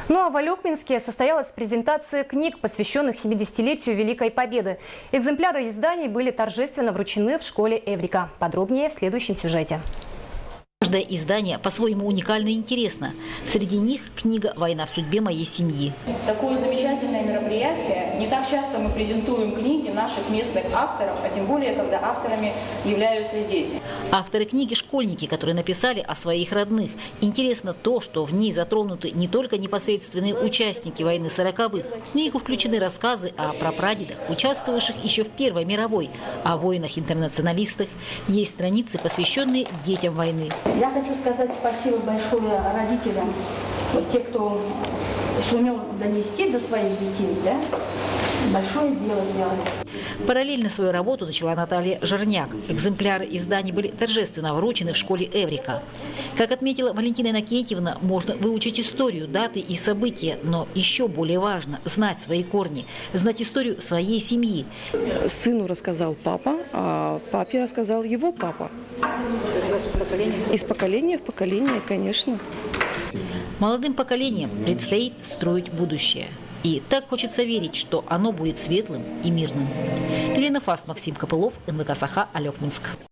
Ну а в Алекминске состоялась презентация книг, посвященных 70-летию Великой Победы. Экземпляры изданий были торжественно вручены в школе Эврика. Подробнее в следующем сюжете. Каждое издание по-своему уникально и интересно. Среди них книга «Война в судьбе моей семьи». Такое замечательное мероприятие. Не так часто мы презентуем книги наших местных авторов, а тем более, когда авторами являются и дети. Авторы книги – школьники, которые написали о своих родных. Интересно то, что в ней затронуты не только непосредственные участники войны 40-х. В книгу включены рассказы о прапрадедах, участвовавших еще в Первой мировой, о воинах-интернационалистах. Есть страницы, посвященные детям войны. Я хочу сказать спасибо большое родителям, вот те, кто сумел донести до своих детей, да, большое дело сделали. Параллельно свою работу начала Наталья Жирняк. Экземпляры изданий были торжественно вручены в школе Эврика. Как отметила Валентина Иннокентьевна, можно выучить историю, даты и события, но еще более важно – знать свои корни, знать историю своей семьи. Сыну рассказал папа, а папе рассказал его папа. Из поколения в поколение, конечно. Молодым поколениям предстоит строить будущее. И так хочется верить, что оно будет светлым и мирным. Елена Фаст, Максим Копылов, НВК Саха, Алекминск.